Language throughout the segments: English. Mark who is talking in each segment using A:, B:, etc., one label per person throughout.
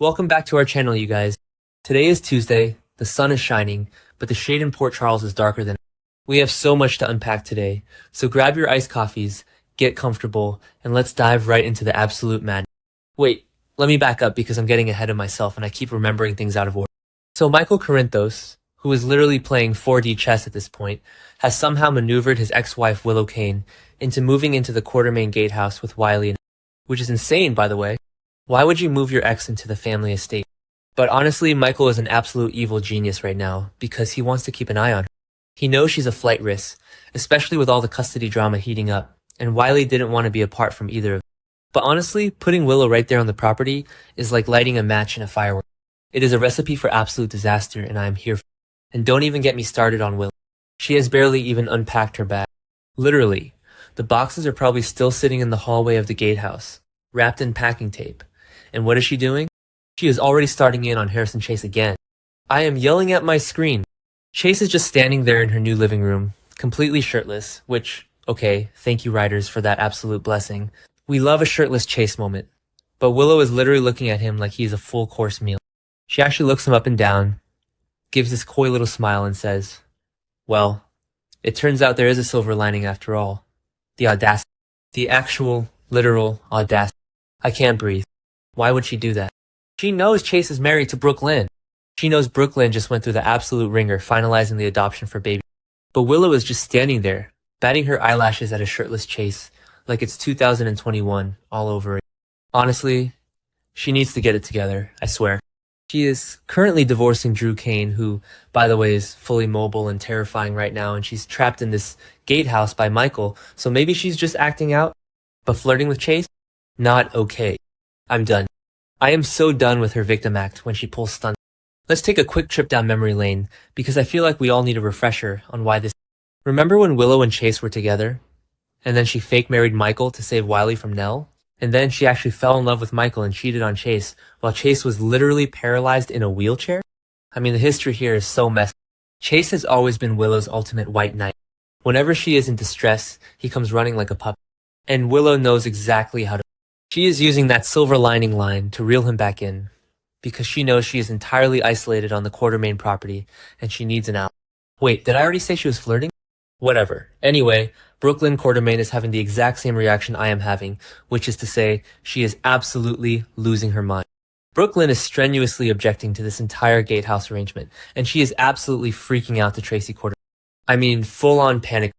A: Welcome back to our channel, you guys. Today is Tuesday, the sun is shining, but the shade in Port Charles is darker than ever. We have so much to unpack today, so grab your iced coffees, get comfortable, and let's dive right into the absolute madness. Wait, let me back up because I'm getting ahead of myself and I keep remembering things out of order. So Michael Corinthos, who is literally playing 4D chess at this point, has somehow maneuvered his ex-wife Willow Kane into moving into the Quartermain Gatehouse with Wiley, which is insane, by the way. Why would you move your ex into the family estate? But honestly, Michael is an absolute evil genius right now because he wants to keep an eye on her. He knows she's a flight risk, especially with all the custody drama heating up, and Wiley didn't want to be apart from either of them. But honestly, putting Willow right there on the property is like lighting a match in a firework. It is a recipe for absolute disaster, and I am here for it. And don't even get me started on Willow. She has barely even unpacked her bag. Literally, the boxes are probably still sitting in the hallway of the gatehouse, wrapped in packing tape. And what is she doing? She is already starting in on Harrison Chase again. I am yelling at my screen. Chase is just standing there in her new living room, completely shirtless, which, okay, thank you writers for that absolute blessing. We love a shirtless Chase moment. But Willow is literally looking at him like he's a full course meal. She actually looks him up and down, gives this coy little smile and says, well, it turns out there is a silver lining after all. The audacity. The actual, literal audacity. I can't breathe. Why would she do that? She knows Chase is married to Brooklyn. She knows Brooklyn just went through the absolute ringer finalizing the adoption for baby. But Willow is just standing there, batting her eyelashes at a shirtless Chase like it's 2021 all over again. Honestly, she needs to get it together, I swear. She is currently divorcing Drew Kane, who, by the way, is fully mobile and terrifying right now, and she's trapped in this gatehouse by Michael, so maybe she's just acting out. But flirting with Chase? Not okay. I'm done. I am so done with her victim act when she pulls stunts. Let's take a quick trip down memory lane, because I feel like we all need a refresher on why this. Remember when Willow and Chase were together? And then she fake married Michael to save Wiley from Nell? And then she actually fell in love with Michael and cheated on Chase, while Chase was literally paralyzed in a wheelchair? I mean, the history here is so messy. Chase has always been Willow's ultimate white knight. Whenever she is in distress, he comes running like a puppy. And Willow knows exactly how to. She is using that silver lining line to reel him back in, because she knows she is entirely isolated on the Quartermain property, and she needs an out. Wait, did I already say she was flirting? Whatever. Anyway, Brooklyn Quartermain is having the exact same reaction I am having, which is to say, she is absolutely losing her mind. Brooklyn is strenuously objecting to this entire gatehouse arrangement, and she is absolutely freaking out to Tracy Quartermain. I mean, full-on panic.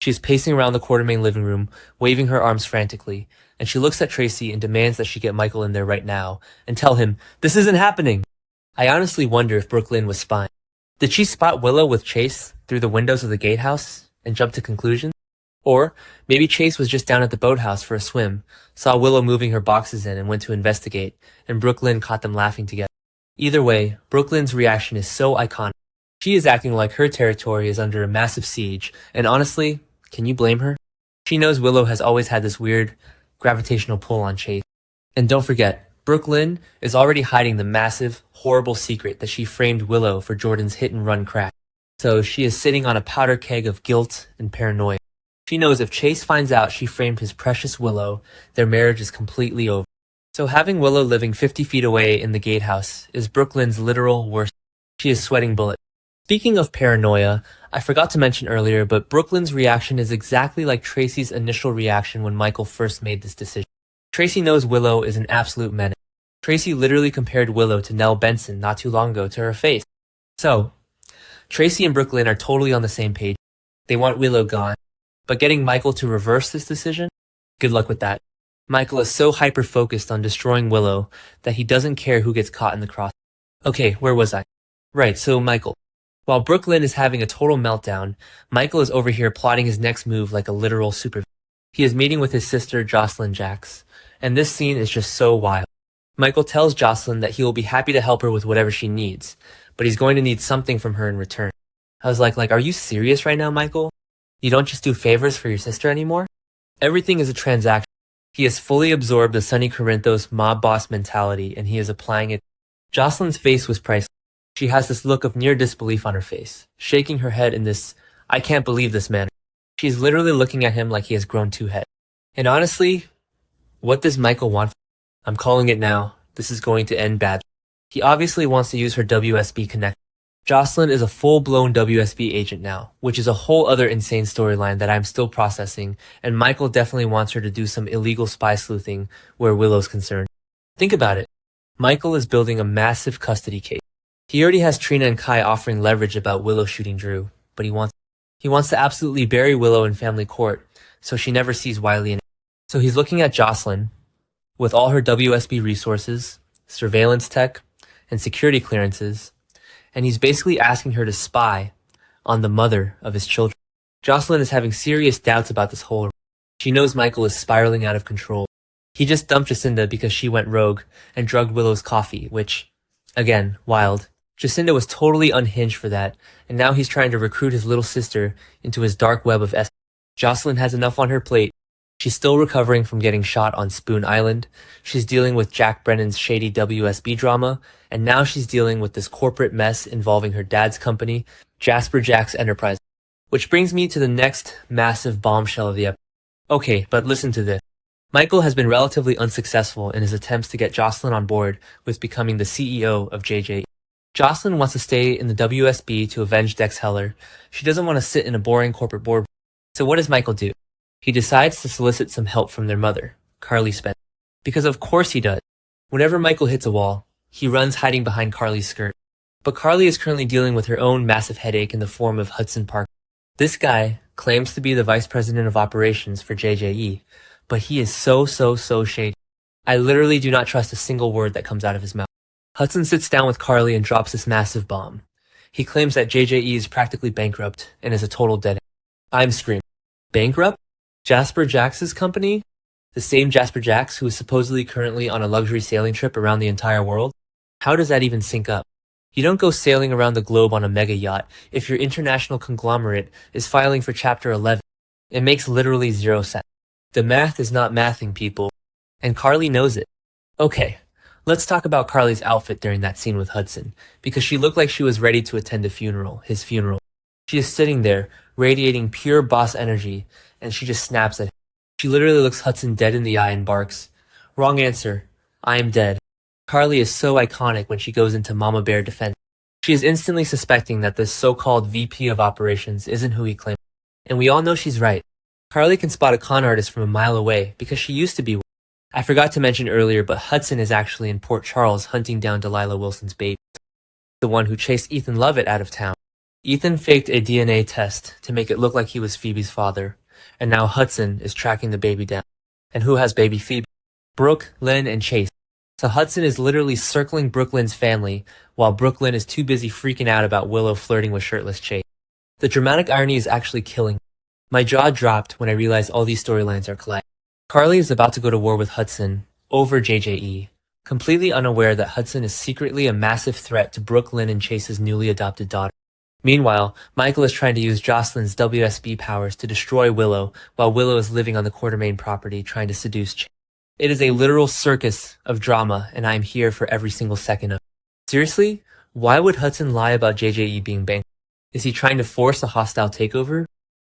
A: She is pacing around the Quartermain living room, waving her arms frantically, and she looks at Tracy and demands that she get Michael in there right now and tell him, this isn't happening. I honestly wonder if Brooklyn was spying. Did she spot Willow with Chase through the windows of the gatehouse and jump to conclusions? Or maybe Chase was just down at the boathouse for a swim, saw Willow moving her boxes in and went to investigate, and Brooklyn caught them laughing together. Either way, Brooklyn's reaction is so iconic. She is acting like her territory is under a massive siege, and honestly, can you blame her? She knows Willow has always had this weird gravitational pull on Chase. And don't forget, Brooklyn is already hiding the massive, horrible secret that she framed Willow for Jordan's hit-and-run crash. So she is sitting on a powder keg of guilt and paranoia. She knows if Chase finds out she framed his precious Willow, their marriage is completely over. So having Willow living 50 feet away in the gatehouse is Brooklyn's literal worst. She is sweating bullets. Speaking of paranoia, I forgot to mention earlier, but Brooklyn's reaction is exactly like Tracy's initial reaction when Michael first made this decision. Tracy knows Willow is an absolute menace. Tracy literally compared Willow to Nell Benson not too long ago to her face. So, Tracy and Brooklyn are totally on the same page. They want Willow gone. But getting Michael to reverse this decision? Good luck with that. Michael is so hyper-focused on destroying Willow that he doesn't care who gets caught in the cross. Okay, where was I? Right, so Michael. While Brooklyn is having a total meltdown, Michael is over here plotting his next move like a literal supervillain. He is meeting with his sister Josslyn Jax, and this scene is just so wild. Michael tells Josslyn that he will be happy to help her with whatever she needs, but he's going to need something from her in return. I was like, are you serious right now, Michael? You don't just do favors for your sister anymore? Everything is a transaction. He has fully absorbed the Sonny Corinthos mob boss mentality, and he is applying it. Josslyn's face was priceless. She has this look of near disbelief on her face, shaking her head in this, I can't believe this manner. She's literally looking at him like he has grown two heads. And honestly, what does Michael want? I'm calling it now. This is going to end badly. He obviously wants to use her WSB connection. Josslyn is a full-blown WSB agent now, which is a whole other insane storyline that I'm still processing, and Michael definitely wants her to do some illegal spy sleuthing where Willow's concerned. Think about it. Michael is building a massive custody case. He already has Trina and Kai offering leverage about Willow shooting Drew, but he wants to absolutely bury Willow in family court so she never sees Wiley. So he's looking at Josslyn with all her WSB resources, surveillance tech, and security clearances, and he's basically asking her to spy on the mother of his children. Josslyn is having serious doubts about this whole. She knows Michael is spiraling out of control. He just dumped Jacinda because she went rogue and drugged Willow's coffee, which, again, wild. Jacinda was totally unhinged for that, and now he's trying to recruit his little sister into his dark web of Josslyn has enough on her plate. She's still recovering from getting shot on Spoon Island. She's dealing with Jack Brennan's shady WSB drama, and now she's dealing with this corporate mess involving her dad's company, Jasper Jack's Enterprise. Which brings me to the next massive bombshell of the episode. Okay, but listen to this. Michael has been relatively unsuccessful in his attempts to get Josslyn on board with becoming the CEO of JJ. Josslyn wants to stay in the WSB to avenge Dex Heller. She doesn't want to sit in a boring corporate board. So what does Michael do? He decides to solicit some help from their mother, Carly Spencer. Because of course he does. Whenever Michael hits a wall, he runs hiding behind Carly's skirt. But Carly is currently dealing with her own massive headache in the form of Hudson Park. This guy claims to be the vice president of operations for JJE, but he is so shady. I literally do not trust a single word that comes out of his mouth. Hudson sits down with Carly and drops this massive bomb. He claims that JJE is practically bankrupt and is a total dead end. I'm screaming. Bankrupt? Jasper Jax's company? The same Jasper Jax who is supposedly currently on a luxury sailing trip around the entire world? How does that even sync up? You don't go sailing around the globe on a mega yacht if your international conglomerate is filing for Chapter 11. It makes literally zero sense. The math is not mathing, people. And Carly knows it. Okay, let's talk about Carly's outfit during that scene with Hudson, because she looked like she was ready to attend a funeral, his funeral. She is sitting there, radiating pure boss energy, and she just snaps at him. She literally looks Hudson dead in the eye and barks, "Wrong answer. I am dead." Carly is so iconic when she goes into Mama Bear defense. She is instantly suspecting that this so-called VP of operations isn't who he claims. And we all know she's right. Carly can spot a con artist from a mile away because she used to be one. I forgot to mention earlier, but Hudson is actually in Port Charles hunting down Delilah Wilson's baby, the one who chased Ethan Lovett out of town. Ethan faked a DNA test to make it look like he was Phoebe's father, and now Hudson is tracking the baby down. And who has baby Phoebe? Brooke, Lynn, and Chase. So Hudson is literally circling Brooklyn's family, while Brooklyn is too busy freaking out about Willow flirting with shirtless Chase. The dramatic irony is actually killing me. My jaw dropped when I realized all these storylines are colliding. Carly is about to go to war with Hudson over JJE, completely unaware that Hudson is secretly a massive threat to Brooklyn and Chase's newly adopted daughter. Meanwhile, Michael is trying to use Josslyn's WSB powers to destroy Willow, while Willow is living on the Quartermain property trying to seduce Chase. It is a literal circus of drama, and I am here for every single second of it. Seriously? Why would Hudson lie about JJE being bankrupt? Is he trying to force a hostile takeover?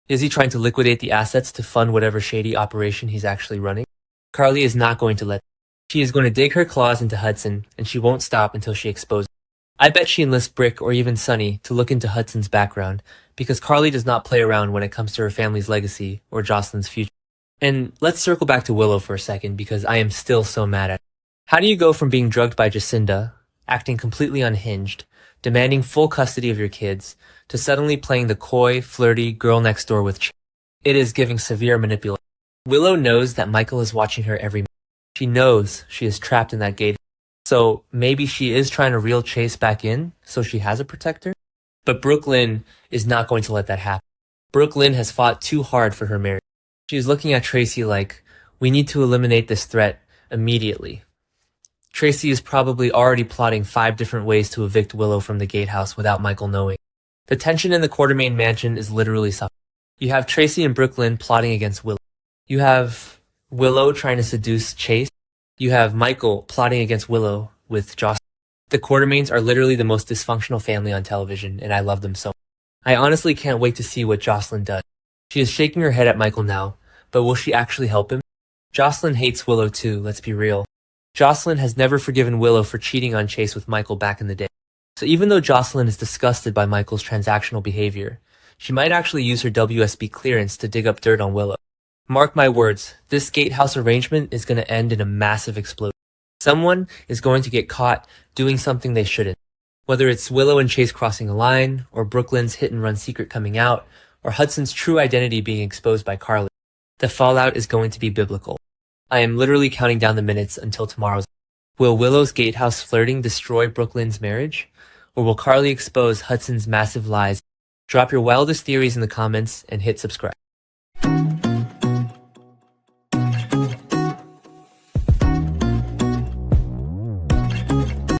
A: Is he trying to liquidate the assets to fund whatever shady operation he's actually running? Carly is not going to let. She is going to dig her claws into Hudson, and she won't stop until she exposes. I bet she enlists Brick or even Sunny to look into Hudson's background, because Carly does not play around when it comes to her family's legacy or Josslyn's future. And let's circle back to Willow for a second, because I am still so mad at her. How do you go from being drugged by Jacinda, acting completely unhinged, demanding full custody of your kids, to suddenly playing the coy, flirty girl next door with Chase? It is giving severe manipulation. Willow knows that Michael is watching her every minute. She knows she is trapped in that gate. So maybe she is trying to reel Chase back in so she has a protector? But Brooklyn is not going to let that happen. Brooklyn has fought too hard for her marriage. She is looking at Tracy like, we need to eliminate this threat immediately. Tracy is probably already plotting 5 different ways to evict Willow from the gatehouse without Michael knowing. The tension in the Quartermain mansion is literally suffering. You have Tracy and Brooklyn plotting against Willow. You have Willow trying to seduce Chase. You have Michael plotting against Willow with Josslyn. The Quartermains are literally the most dysfunctional family on television, and I love them so much. I honestly can't wait to see what Josslyn does. She is shaking her head at Michael now, but will she actually help him? Josslyn hates Willow too, let's be real. Josslyn has never forgiven Willow for cheating on Chase with Michael back in the day. So even though Josslyn is disgusted by Michael's transactional behavior, she might actually use her WSB clearance to dig up dirt on Willow. Mark my words, this gatehouse arrangement is going to end in a massive explosion. Someone is going to get caught doing something they shouldn't. Whether it's Willow and Chase crossing a line, or Brooklyn's hit-and-run secret coming out, or Hudson's true identity being exposed by Carly, the fallout is going to be biblical. I am literally counting down the minutes until tomorrow's. Will Willow's gatehouse flirting destroy Brooklyn's marriage? Or will Carly expose Hudson's massive lies? Drop your wildest theories in the comments and hit subscribe.